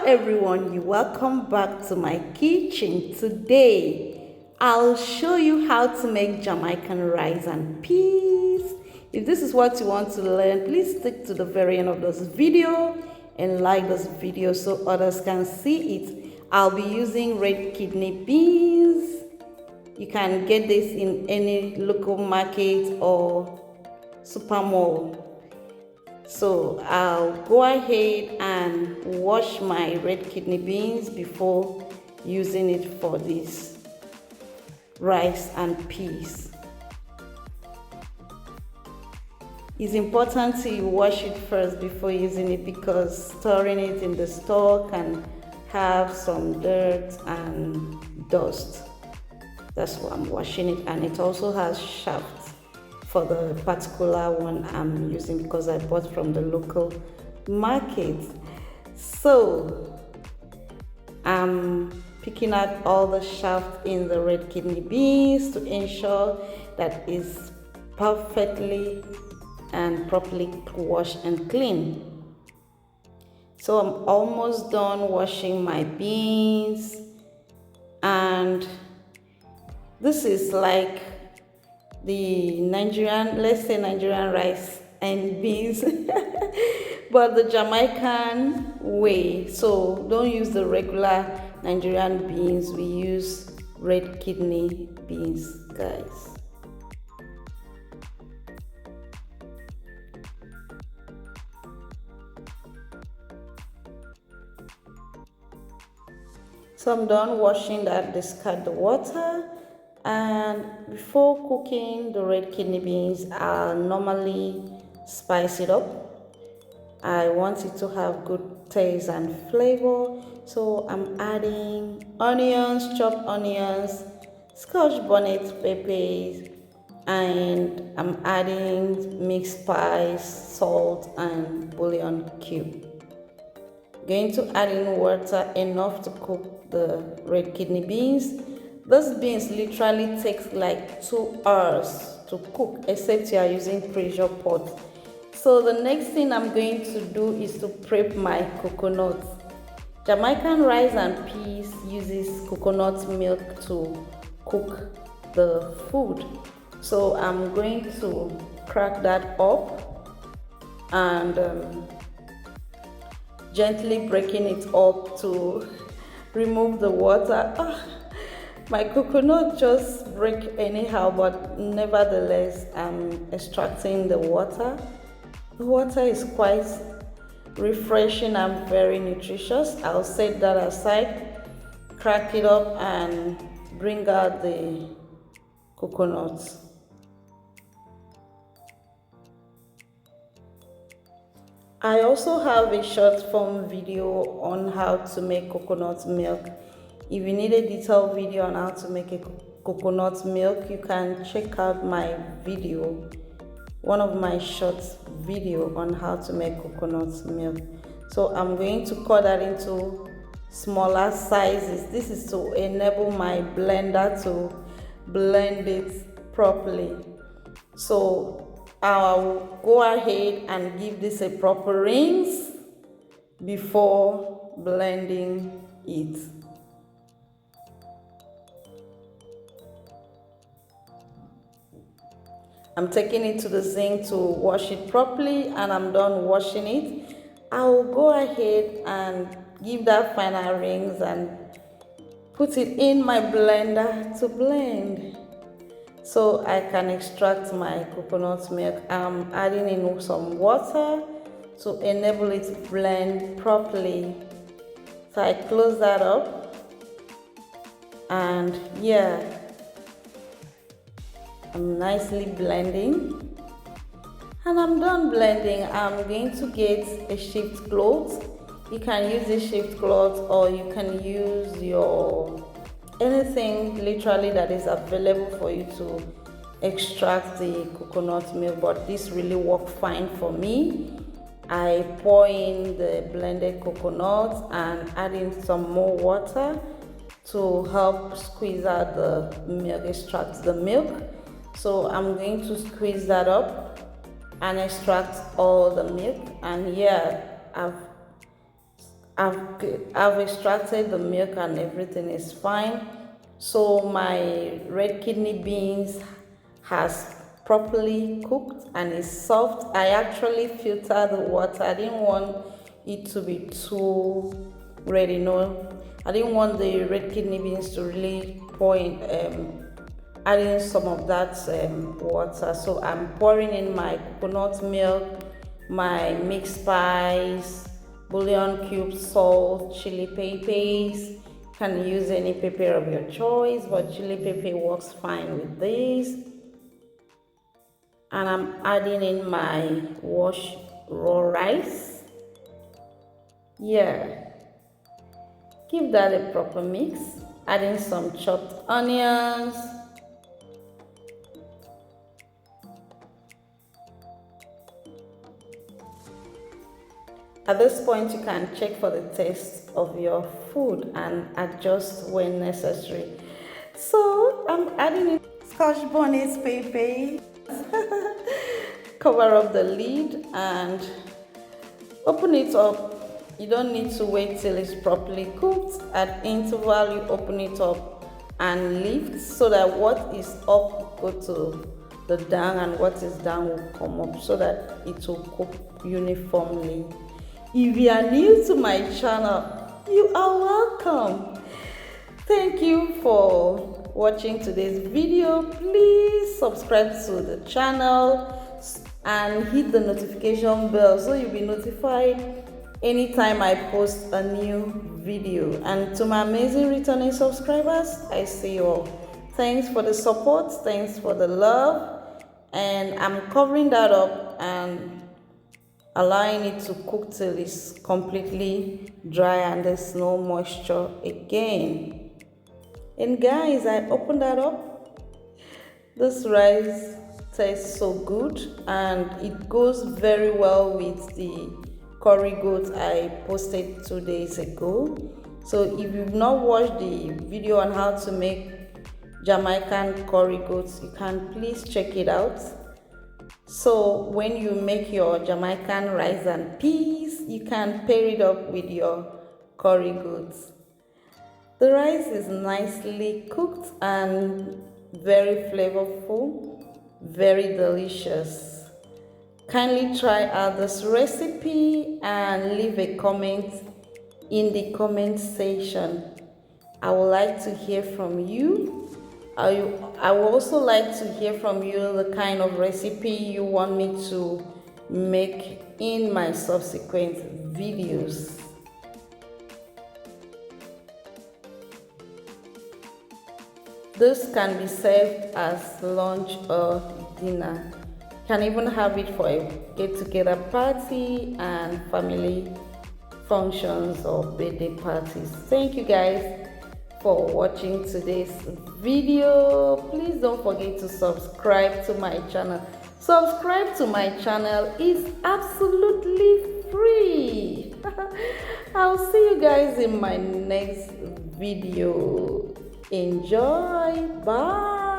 everyone, you welcome back to my kitchen. Today I'll show you how to make Jamaican rice and peas. If this is what you want to learn, please stick to the very end of this video and like this video so others can see it. I'll be using red kidney beans. You can get this in any local market or super mall. So I'll go ahead and wash my red kidney beans before using it for this rice and peas. It's important to wash it first before using it because storing it in the store can have some dirt and dust. That's why I'm washing it, and it also has shaft for the particular one I'm using because I bought from the local market. So I'm picking out all the shaft in the red kidney beans to ensure that it's perfectly and properly washed and clean. So I'm almost done washing my beans, and this is like the Nigerian, let's say Nigerian rice and beans, but the Jamaican way. So don't use the regular Nigerian beans, we use red kidney beans, guys. So I'm done washing that, discard the water. And before cooking the red kidney beans, I'll normally spice it up. I want it to have good taste and flavor, so I'm adding onions, chopped onions, scotch bonnet peppers, and I'm adding mixed spice, salt, and bouillon cube. Going to add in water enough to cook the red kidney beans. Those beans literally takes like 2 hours to cook, except you are using pressure pot. So the next thing I'm going to do is to prep my coconut. Jamaican rice and peas uses coconut milk to cook the food. So I'm going to crack that up and gently breaking it up to remove the water. My coconut just break anyhow, but nevertheless I'm extracting the water. The water is quite refreshing and very nutritious. I'll set that aside, crack it up and bring out the coconut. I also have a short form video on how to make coconut milk. If you need a detailed video on how to make a coconut milk, you can check out my video, one of my short video on how to make coconut milk. So I'm going to cut that into smaller sizes. This is to enable my blender to blend it properly. So I'll go ahead and give this a proper rinse before blending it. I'm taking it to the sink to wash it properly, and I'm done washing it. I'll go ahead and give that final rinse and put it in my blender to blend so I can extract my coconut milk. I'm adding in some water to enable it to blend properly. So I close that up, and yeah, I'm nicely blending, and I'm done blending. I'm going to get a shift cloth. You can use a shift cloth, or you can use your anything literally that is available for you to extract the coconut milk, but this really worked fine for me. I pour in the blended coconut and add in some more water to help squeeze out the milk, extract the milk. So I'm going to squeeze that up and extract all the milk, and yeah, I've I've extracted the milk and everything is fine. So my red kidney beans has properly cooked and is soft. I actually filtered the water. I didn't want it to be too red, I didn't want the red kidney beans to really pour in, adding some of that water. So I'm pouring in my coconut milk, my mixed spice, bouillon cubes, salt, chili peppers. You can use any pepper of your choice, but chili pepper works fine with this. And I'm adding in my washed raw rice. Yeah, give that a proper mix. Adding some chopped onions, at this point you can check for the taste of your food and adjust when necessary. So I'm adding in Scotch bonnet pepper. Cover up the lid and open it up. You don't need to wait till it's properly cooked. At interval you open it up and lift so that what is up will go to the down and what is down will come up so that it will cook uniformly. If you are new to my channel, you are welcome. Thank you for watching today's video. Please subscribe to the channel and hit the notification bell so you'll be notified anytime I post a new video. And to my amazing returning subscribers, I say you all thanks for the support, thanks for the love, and I'm covering that up and allowing it to cook till it's completely dry and there's no moisture again. And guys, I opened that up. This rice tastes so good and it goes very well with the curry goat I posted 2 days ago. So if you've not watched the video on how to make Jamaican curry goats, you can please check it out. So when you make your Jamaican rice and peas, you can pair it up with your curry goats. The rice is nicely cooked and very flavorful, very delicious. Kindly try out this recipe and leave a comment in the comment section. I would like to hear from you. I would also like to hear from you the kind of recipe you want me to make in my subsequent videos. This can be served as lunch or dinner. You can even have it for a get-together party and family functions or birthday parties. Thank you guys for watching today's video. Please don't forget to subscribe to my channel. Subscribe to my channel is absolutely free. I'll see you guys in my next video. Enjoy. Bye.